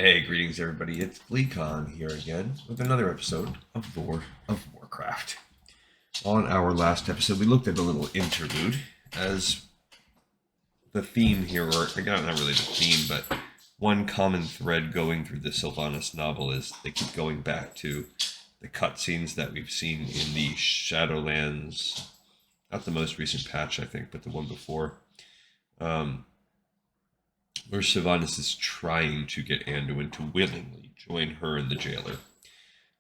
Hey, greetings everybody. It's Gleekon here again with another episode of Warcraft. On our last episode, we looked at a little interlude as the theme here, or again, not really the theme, but one common thread going through the Sylvanas novel is they keep going back to the cutscenes that we've seen in the Shadowlands, not the most recent patch, I think, but the one before. Where Sylvanas is trying to get Anduin to willingly join her and the jailer.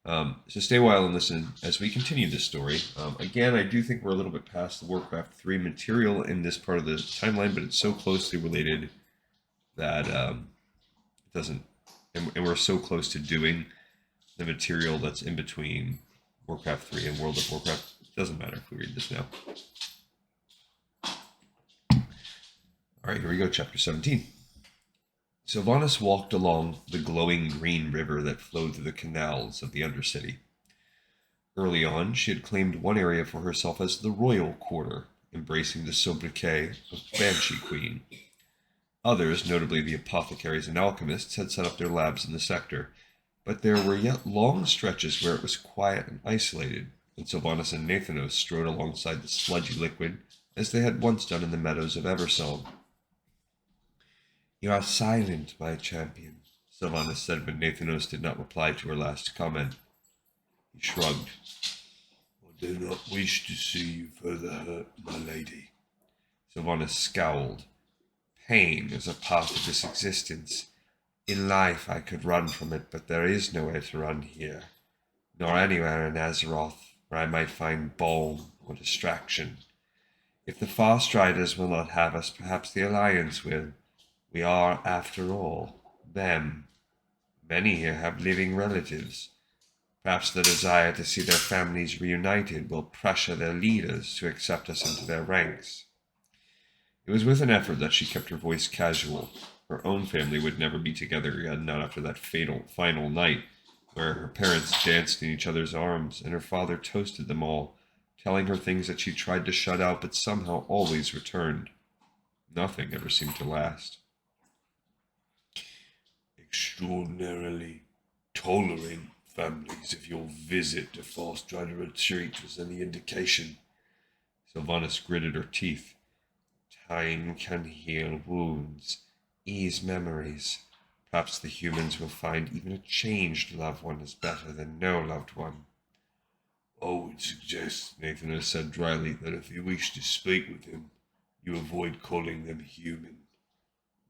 So stay a while and listen as we continue this story. Again, I do think we're a little bit past the Warcraft 3 material in this part of the timeline, but it's so closely related that it doesn't, and we're so close to doing the material that's in between Warcraft 3 and World of Warcraft. It doesn't matter if we read this now. All right, here we go, chapter 17. Sylvanas walked along the glowing green river that flowed through the canals of the Undercity. Early on, she had claimed one area for herself as the Royal Quarter, embracing the sobriquet of Banshee Queen. Others, notably the apothecaries and alchemists, had set up their labs in the sector, but there were yet long stretches where it was quiet and isolated, and Sylvanas and Nathanos strode alongside the sludgy liquid as they had once done in the meadows of Eversong. "You are silent, my champion," Sylvanas said when Nathanos did not reply to her last comment. He shrugged. "I do not wish to see you further hurt, my lady." Sylvanas scowled. "Pain is a part of this existence. In life I could run from it, but there is nowhere to run here, nor anywhere in Azeroth where I might find balm or distraction. If the Farstriders will not have us, perhaps the Alliance will. We are, after all, them. Many here have living relatives. Perhaps the desire to see their families reunited will pressure their leaders to accept us into their ranks." It was with an effort that she kept her voice casual. Her own family would never be together again, not after that fatal final night, where her parents danced in each other's arms, and her father toasted them all, telling her things that she tried to shut out but somehow always returned. Nothing ever seemed to last. "Extraordinarily tolerant families, if your visit to Farstrider Retreat was any indication." Sylvanas gritted her teeth. "Time can heal wounds, ease memories. Perhaps the humans will find even a changed loved one is better than no loved one." "I would suggest," Nathanos said dryly, "that if you wish to speak with him, you avoid calling them human.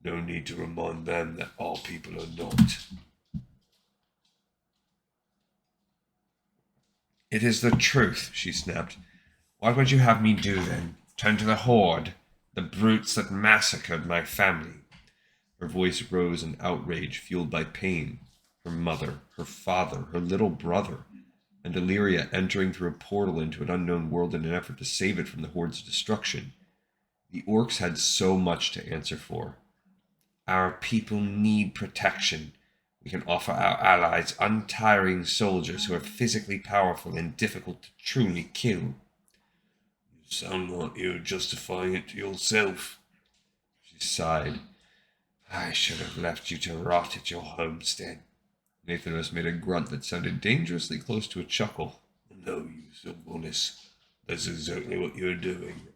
No need to remind them that all people are not." "It is the truth," she snapped. "What would you have me do then? Turn to the Horde? The brutes that massacred my family?" Her voice rose in outrage fueled by pain. Her mother, her father, her little brother, and Illyria entering through a portal into an unknown world in an effort to save it from the Horde's destruction. The orcs had so much to answer for. "Our people need protection. We can offer our allies untiring soldiers who are physically powerful and difficult to truly kill." "You sound like you're justifying it to yourself." She sighed. "I should have left you to rot at your homestead." Nathanos made a grunt that sounded dangerously close to a chuckle. "No, you Sylvanas. That's exactly what you're doing."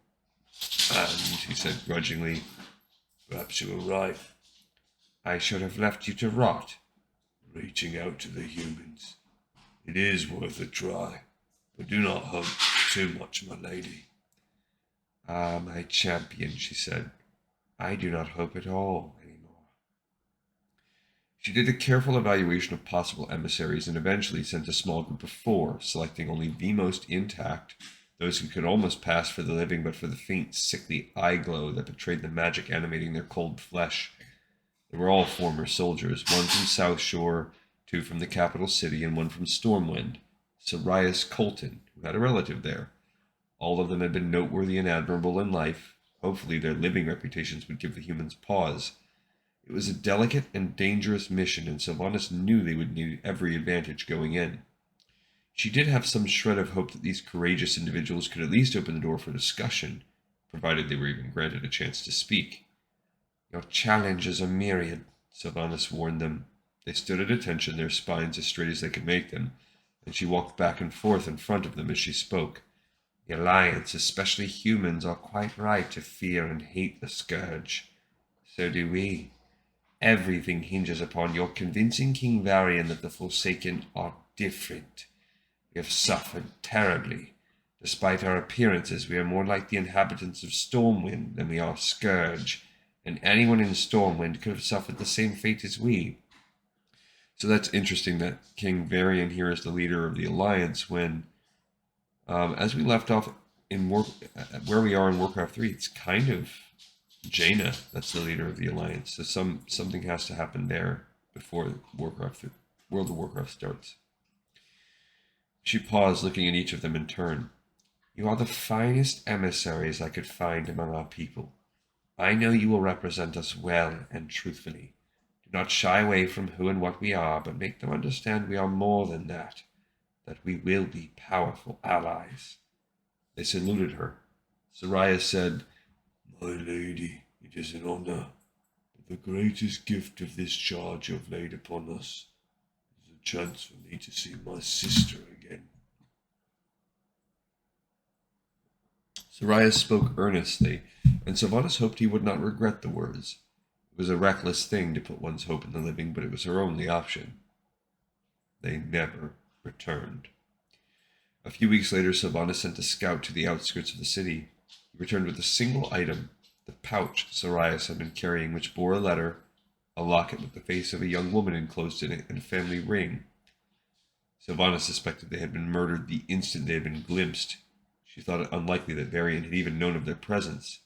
"And," he said grudgingly, "perhaps you were right. I should have left you to rot." "Reaching out to the humans. It is worth a try, but do not hope too much, my lady." "Ah, my champion," she said, "I do not hope at all anymore." She did a careful evaluation of possible emissaries and eventually sent a small group of 4, selecting only the most intact, those who could almost pass for the living but for the faint, sickly eye glow that betrayed the magic animating their cold flesh. They were all former soldiers, one from South Shore, 2 from the capital city, and 1 from Stormwind, Sirius Colton, who had a relative there. All of them had been noteworthy and admirable in life. Hopefully their living reputations would give the humans pause. It was a delicate and dangerous mission, and Sylvanas knew they would need every advantage going in. She did have some shred of hope that these courageous individuals could at least open the door for discussion, provided they were even granted a chance to speak. "Your challenges are myriad," Sylvanas warned them. They stood at attention, their spines as straight as they could make them, and she walked back and forth in front of them as she spoke. The Alliance, especially humans, are quite right to fear and hate the Scourge. So do we. Everything hinges upon your convincing King Varian that the Forsaken are different. We have suffered terribly. Despite our appearances, we are more like the inhabitants of Stormwind than we are Scourge, and anyone in Stormwind could have suffered the same fate as we. So that's interesting that King Varian here is the leader of the Alliance when, as we left off in where we are in Warcraft 3, it's kind of Jaina that's the leader of the Alliance. So something has to happen there before World of Warcraft starts. She paused, looking at each of them in turn. You are the finest emissaries I could find among our people. I know you will represent us well and truthfully. Do not shy away from who and what we are, but make them understand we are more than that we will be powerful allies. They saluted her. Soraya said, My lady, it is an honor, but the greatest gift of this charge you have laid upon us is a chance for me to see my sister again. Soraya spoke earnestly, and Sylvanas hoped he would not regret the words. It was a reckless thing to put one's hope in the living, but it was her only option. They never returned. A few weeks later, Sylvanas sent a scout to the outskirts of the city. He returned with a single item, the pouch Soraya had been carrying, which bore a letter, a locket with the face of a young woman enclosed in it, and a family ring. Sylvanas suspected they had been murdered the instant they had been glimpsed. She thought it unlikely that Varian had even known of their presence.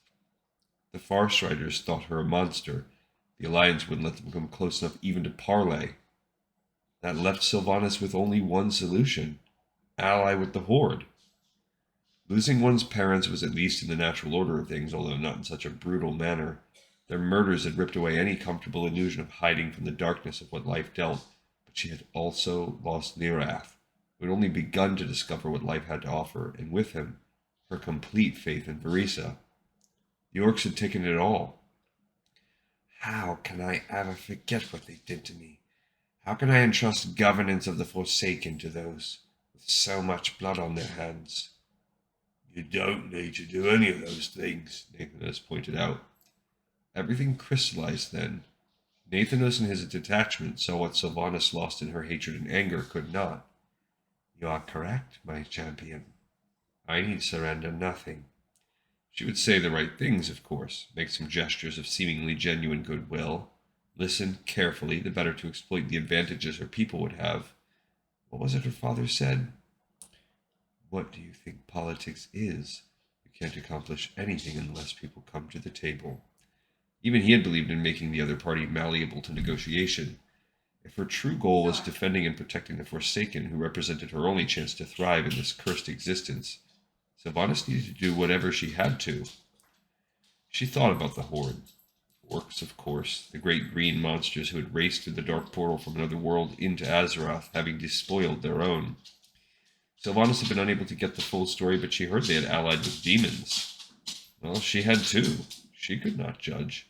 The Farstriders thought her a monster. The Alliance wouldn't let them come close enough even to parley. That left Sylvanas with only one solution: ally with the Horde. Losing one's parents was at least in the natural order of things, although not in such a brutal manner. Their murders had ripped away any comfortable illusion of hiding from the darkness of what life dealt, but she had also lost Nirath, who had only begun to discover what life had to offer, and with him, her complete faith in Verisa. The Orcs had taken it all. How can I ever forget what they did to me? How can I entrust governance of the Forsaken to those with so much blood on their hands? You don't need to do any of those things, Nathanos pointed out. Everything crystallized then. Nathanos and his detachment saw what Sylvanas lost in her hatred and anger could not. You are correct, my champion. I need surrender nothing. She would say the right things, of course, make some gestures of seemingly genuine goodwill, listen carefully, the better to exploit the advantages her people would have. What was it her father said? What do you think politics is? You can't accomplish anything unless people come to the table. Even he had believed in making the other party malleable to negotiation. If her true goal was defending and protecting the Forsaken, who represented her only chance to thrive in this cursed existence, Sylvanas needed to do whatever she had to. She thought about the Horde. Orcs, of course, the great green monsters who had raced through the dark portal from another world into Azeroth, having despoiled their own. Sylvanas had been unable to get the full story, but she heard they had allied with demons. Well, she had too. She could not judge.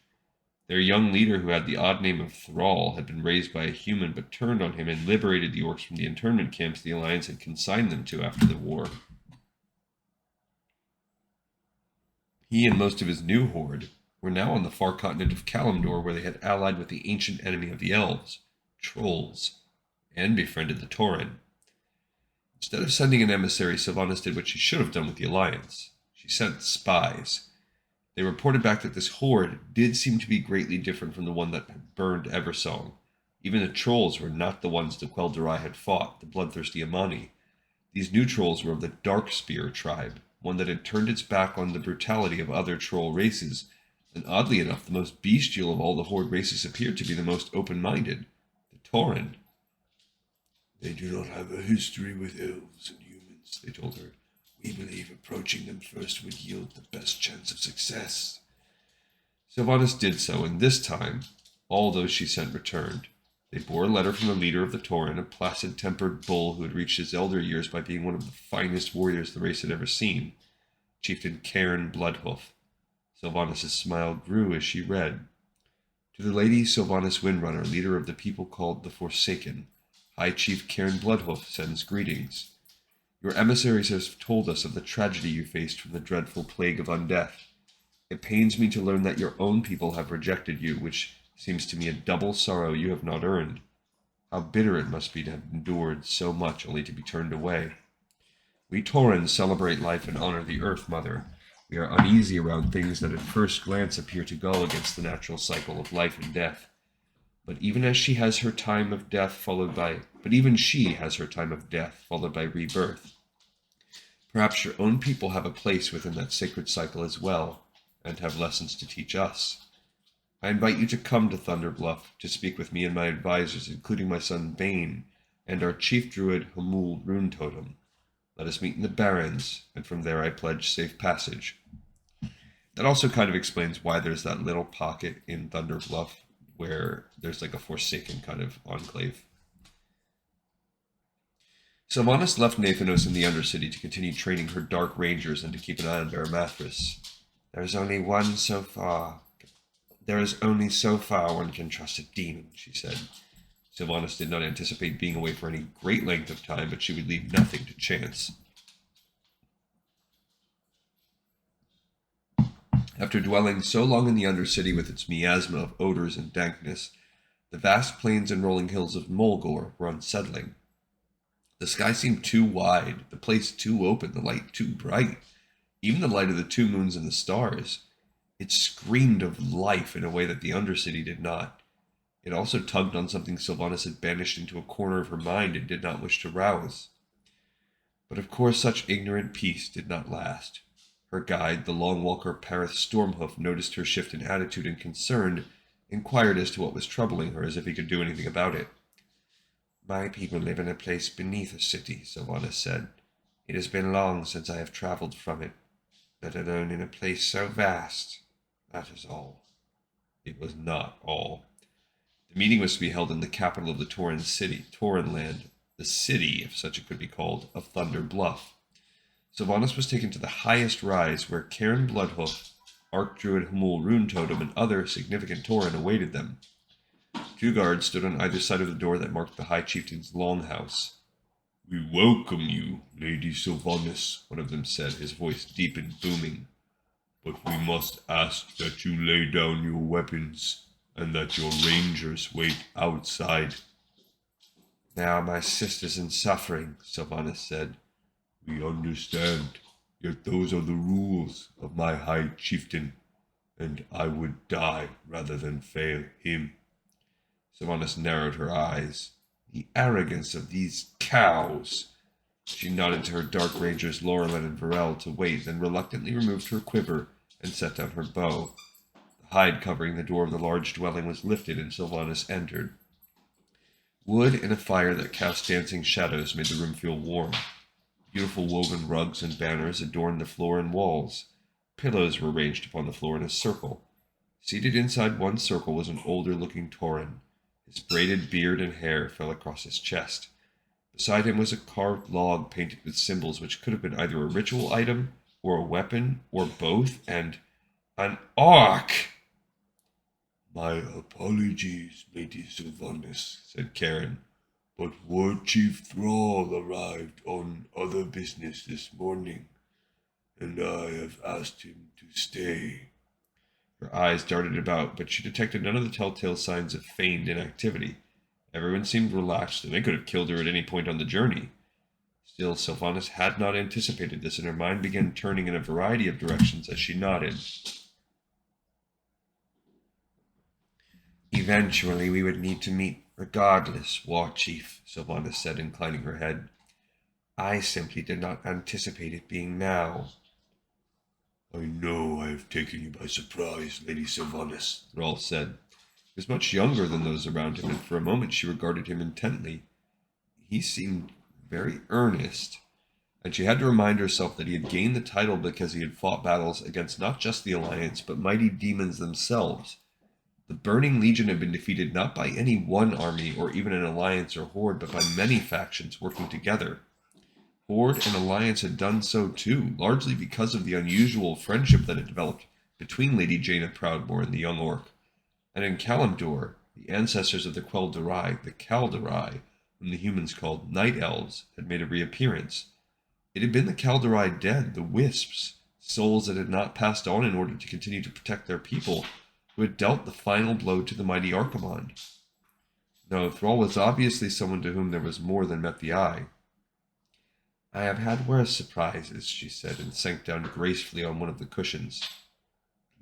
Their young leader, who had the odd name of Thrall, had been raised by a human but turned on him and liberated the Orcs from the internment camps the Alliance had consigned them to after the war. He and most of his new horde were now on the far continent of Kalimdor, where they had allied with the ancient enemy of the elves, trolls, and befriended the Tauren. Instead of sending an emissary, Sylvanas did what she should have done with the Alliance. She sent spies. They reported back that this horde did seem to be greatly different from the one that had burned Eversong. Even the trolls were not the ones the Quel'Drai had fought, the bloodthirsty Amani. These new trolls were of the Darkspear tribe, one that had turned its back on the brutality of other troll races, and oddly enough, the most bestial of all the Horde races appeared to be the most open-minded, the Tauren. They do not have a history with elves and humans, they told her. We believe approaching them first would yield the best chance of success. Sylvanas did so, and this time, all those she sent returned. They bore a letter from the leader of the Tauren, a placid-tempered bull who had reached his elder years by being one of the finest warriors the race had ever seen, Chieftain Cairn Bloodhoof. Sylvanas' smile grew as she read. To the Lady Sylvanas Windrunner, leader of the people called the Forsaken, High Chief Cairn Bloodhoof sends greetings. Your emissaries have told us of the tragedy you faced from the dreadful plague of undeath. It pains me to learn that your own people have rejected you, which seems to me a double sorrow you have not earned. How bitter it must be to have endured so much only to be turned away. We Taurens celebrate life and honor the Earth Mother. We are uneasy around things that at first glance appear to go against the natural cycle of life and death. But even she has her time of death followed by rebirth. Perhaps your own people have a place within that sacred cycle as well, and have lessons to teach us. I invite you to come to Thunder Bluff to speak with me and my advisors, including my son Bane and our chief druid Hamul Rune Totem. Let us meet in the Barrens, and from there I pledge safe passage. That also kind of explains why there's that little pocket in Thunder Bluff where there's like a Forsaken kind of enclave. Sylvanas left Nathanos in the Undercity to continue training her Dark Rangers and to keep an eye on Baramathras. There is only so far one can trust a demon, she said. Sylvanas did not anticipate being away for any great length of time, but she would leave nothing to chance. After dwelling so long in the Undercity with its miasma of odors and dankness, the vast plains and rolling hills of Mulgore were unsettling. The sky seemed too wide, the place too open, the light too bright, even the light of the two moons and the stars. It screamed of life in a way that the Undercity did not. It also tugged on something Sylvanas had banished into a corner of her mind and did not wish to rouse. But of course such ignorant peace did not last. Her guide, the long walker Parith Stormhoof, noticed her shift in attitude and concern, inquired as to what was troubling her, as if he could do anything about it. My people live in a place beneath a city, Sylvanas said. It has been long since I have travelled from it, let alone in a place so vast. That is all. It was not all. The meeting was to be held in the capital of the Taurenland, the city, if such it could be called, of Thunder Bluff. Sylvanas was taken to the highest rise, where Cairn Bloodhoof, Archdruid Hamul Rune Totem, and other significant Tauren awaited them. 2 guards stood on either side of the door that marked the High Chieftain's longhouse. "We welcome you, Lady Sylvanas," one of them said, his voice deep and booming. "But we must ask that you lay down your weapons, and that your rangers wait outside." "They are my sisters in suffering," Sylvanas said. "We understand, yet those are the rules of my High Chieftain, and I would die rather than fail him." Sylvanas narrowed her eyes. The arrogance of these cows! She nodded to her Dark Rangers Laurelin and Varel to wait, then reluctantly removed her quiver and set down her bow. The hide covering the door of the large dwelling was lifted, and Sylvanas entered. Wood and a fire that cast dancing shadows made the room feel warm. Beautiful woven rugs and banners adorned the floor and walls. Pillows were ranged upon the floor in a circle. Seated inside one circle was an older-looking Tauren. His braided beard and hair fell across his chest. Beside him was a carved log painted with symbols which could have been either a ritual item, or a weapon, or both, and an orc! "My apologies, Lady Sylvanas," said Karen, "but War Chief Thrall arrived on other business this morning, and I have asked him to stay." Her eyes darted about, but she detected none of the telltale signs of feigned inactivity. Everyone seemed relaxed, and they could have killed her at any point on the journey. Still, Sylvanas had not anticipated this, and her mind began turning in a variety of directions as she nodded. "Eventually we would need to meet regardless, War Chief," Sylvanas said, inclining her head. "I simply did not anticipate it being now." "I know I have taken you by surprise, Lady Sylvanas," Thrall said. He was much younger than those around him, and for a moment she regarded him intently. He seemed very earnest, and she had to remind herself that he had gained the title because he had fought battles against not just the Alliance, but mighty demons themselves. The Burning Legion had been defeated not by any one army, or even an alliance or horde, but by many factions working together. Horde and Alliance had done so too, largely because of the unusual friendship that had developed between Lady Jaina Proudmoore and the young orc, And in Kalimdor, the ancestors of the Quel'Darai, the Kaldarai, whom the humans called Night Elves, had made a reappearance. It had been the Kaldarai dead, the Wisps, souls that had not passed on in order to continue to protect their people, who had dealt the final blow to the mighty Archimonde. No, Thrall was obviously someone to whom there was more than met the eye. I have had worse surprises, she said, and sank down gracefully on one of the cushions.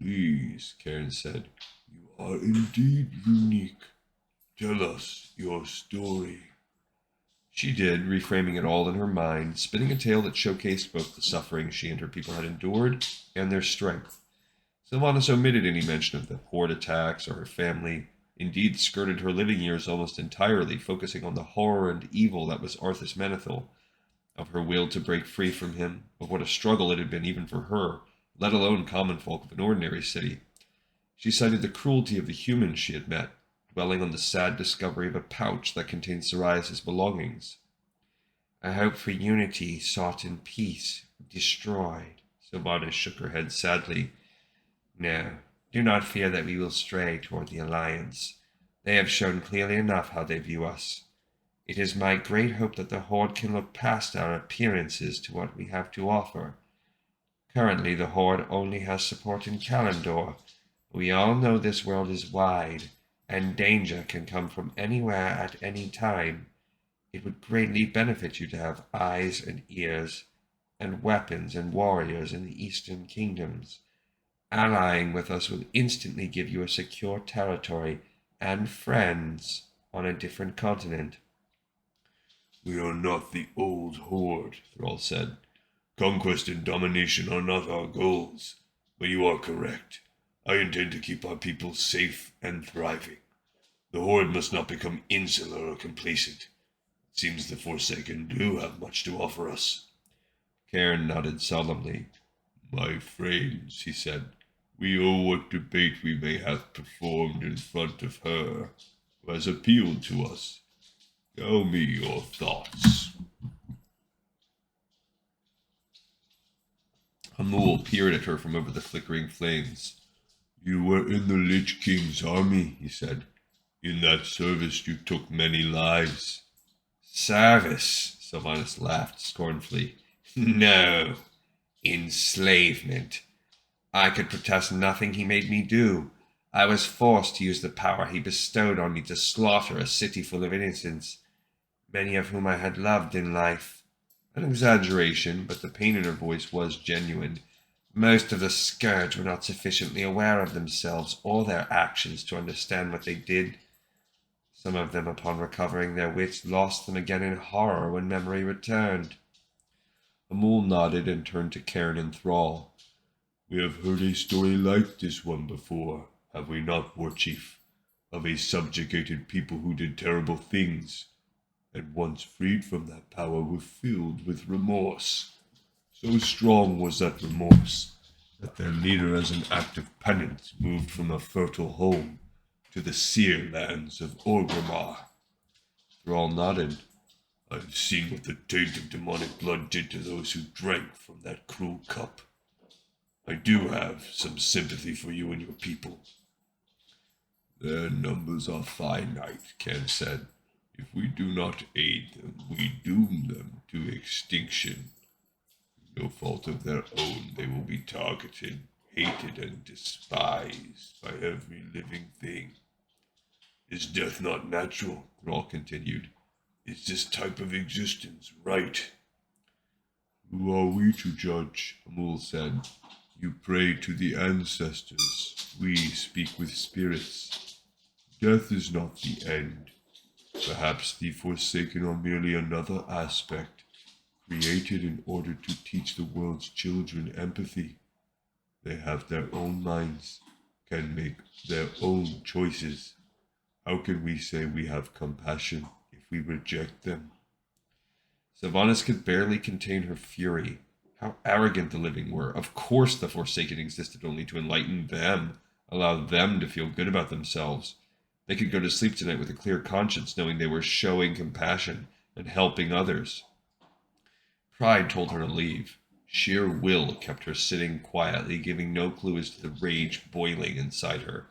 Please, Cairn said, you are indeed unique. Tell us your story. She did, reframing it all in her mind, spinning a tale that showcased both the suffering she and her people had endured and their strength. Sylvanas omitted any mention of the Horde attacks or her family, indeed skirted her living years almost entirely, focusing on the horror and evil that was Arthas Menethil, of her will to break free from him, of what a struggle it had been even for her, let alone common folk of an ordinary city. She cited the cruelty of the humans she had met, dwelling on the sad discovery of a pouch that contained Sirius's belongings. A hope for unity sought in peace, destroyed. Sylvanas shook her head sadly. No, do not fear that we will stray toward the Alliance. They have shown clearly enough how they view us. It is my great hope that the Horde can look past our appearances to what we have to offer. Currently, the Horde only has support in Kalimdor. We all know this world is wide, and danger can come from anywhere at any time. It would greatly benefit you to have eyes and ears, and weapons and warriors in the Eastern Kingdoms. Allying with us will instantly give you a secure territory and friends on a different continent. We are not the old Horde, Thrall said. Conquest and domination are not our goals, but you are correct. I intend to keep our people safe and thriving. The Horde must not become insular or complacent. It seems the Forsaken do have much to offer us. Cairn nodded solemnly. My friends, he said, we owe what debate we may have performed in front of her, who has appealed to us. Tell me your thoughts. Hamul peered at her from over the flickering flames. You were in the Lich King's army, he said. In that service you took many lives. Service, Sylvanas laughed scornfully. No, enslavement. I could protest nothing he made me do. I was forced to use the power he bestowed on me to slaughter a city full of innocents, many of whom I had loved in life. An exaggeration, but the pain in her voice was genuine. Most of the Scourge were not sufficiently aware of themselves or their actions to understand what they did. Some of them, upon recovering their wits, lost them again in horror when memory returned. Hamul nodded and turned to Cairn and Thrall. We have heard a story like this one before, have we not, Warchief? Of a subjugated people who did terrible things, and once freed from that power were filled with remorse. So strong was that remorse that their leader, as an act of penance, moved from a fertile home to the sear lands of Orgrimmar. Thrall nodded. I have seen what the taint of demonic blood did to those who drank from that cruel cup. I do have some sympathy for you and your people. Their numbers are finite, Ken said. If we do not aid them, we doom them to extinction. No fault of their own, they will be targeted, hated, and despised by every living thing. Is death not natural? Thrall continued. Is this type of existence right? Who are we to judge? Hamul said. You pray to the ancestors. We speak with spirits. Death is not the end. Perhaps the Forsaken are merely another aspect, created in order to teach the world's children empathy. They have their own minds, can make their own choices. How can we say we have compassion if we reject them? Sylvanas could barely contain her fury. How arrogant the living were. Of course the Forsaken existed only to enlighten them, allow them to feel good about themselves. They could go to sleep tonight with a clear conscience, knowing they were showing compassion and helping others. Pride told her to leave. Sheer will kept her sitting quietly, giving no clue as to the rage boiling inside her.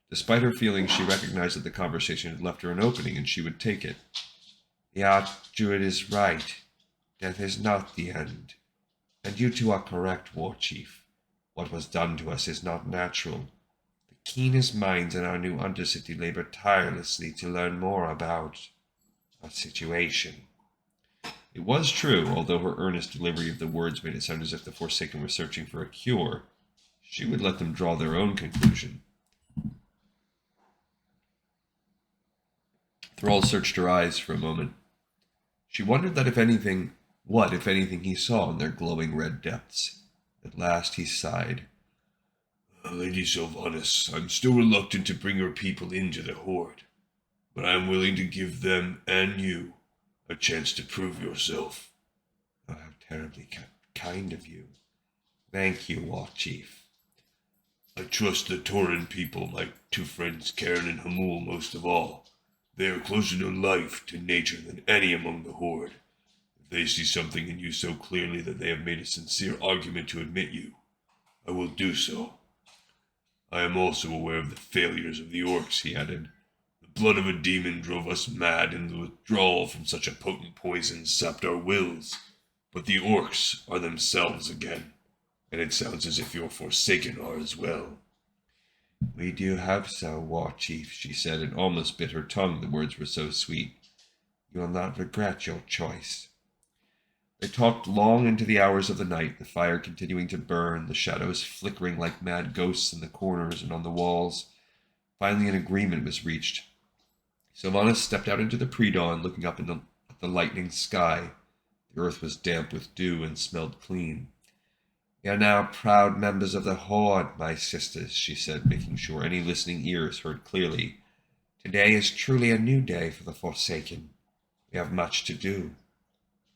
Despite her feelings, she recognized that the conversation had left her an opening, and she would take it. The Archdruid is right. Death is not the end. And you two are correct, War Chief. What was done to us is not natural. The keenest minds in our new Undercity labor tirelessly to learn more about our situation. It was true, although her earnest delivery of the words made it sound as if the Forsaken were searching for a cure. She would let them draw their own conclusion. Thrall searched her eyes for a moment. She wondered that if anything, he saw in their glowing red depths. At last he sighed. Lady Sylvanas, I'm still reluctant to bring your people into the Horde, but I am willing to give them and you a chance to prove yourself. Oh, how terribly kind of you. Thank you, War Chief. I trust the Tauren people, my two friends Karen and Hamul, most of all. They are closer to life, to nature, than any among the Horde. If they see something in you so clearly that they have made a sincere argument to admit you, I will do so. I am also aware of the failures of the orcs, he added. The blood of a demon drove us mad, and the withdrawal from such a potent poison sapped our wills. But the orcs are themselves again, and it sounds as if your Forsaken are as well. We do hope so, War Chief, she said, and almost bit her tongue, the words were so sweet. You will not regret your choice. They talked long into the hours of the night, the fire continuing to burn, the shadows flickering like mad ghosts in the corners and on the walls. Finally an agreement was reached. Sylvanas stepped out into the pre-dawn, looking up at the lightening sky. The earth was damp with dew and smelled clean. We are now proud members of the Horde, my sisters, she said, making sure any listening ears heard clearly. Today is truly a new day for the Forsaken. We have much to do.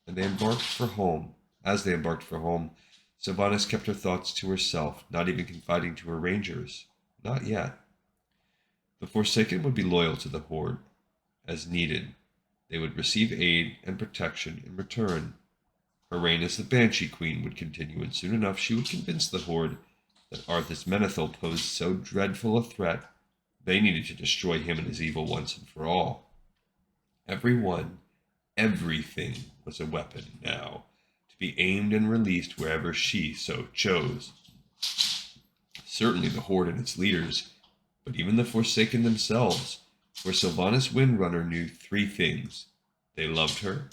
And they embarked for home. As they embarked for home, Sylvanas kept her thoughts to herself, not even confiding to her rangers. Not yet. The Forsaken would be loyal to the Horde. As needed, they would receive aid and protection in return. Her reign as the Banshee Queen would continue, and soon enough she would convince the Horde that Arthas Menethil posed so dreadful a threat, they needed to destroy him and his evil once and for all. Everything was a weapon now, to be aimed and released wherever she so chose. Certainly the Horde and its leaders, but even the Forsaken themselves, for Sylvanas Windrunner knew three things. They loved her,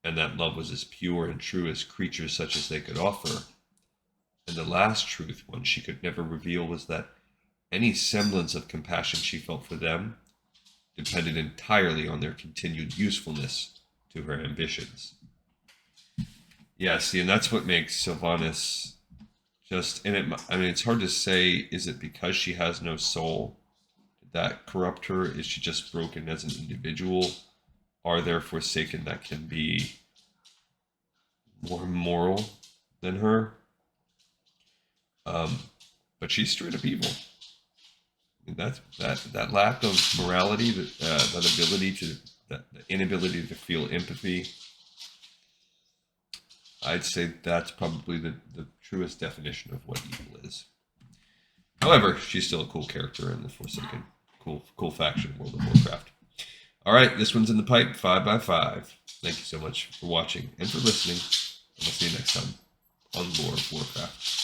and that love was as pure and true as creatures such as they could offer. And the last truth, one she could never reveal, was that any semblance of compassion she felt for them depended entirely on their continued usefulness to her ambitions. Yeah, see, and that's what makes Sylvanas just, it's hard to say, is it because she has no soul? Did that corrupt her? Is she just broken as an individual? Are there Forsaken that can be more moral than her? But she's straight up evil. That lack of morality, that inability to feel empathy, I'd say that's probably the truest definition of what evil is. However, she's still a cool character in the Forsaken. Cool faction, World of Warcraft. Alright, this one's in the pipe, 5x5. Thank you so much for watching and for listening, and I'll see you next time on Lore of Warcraft.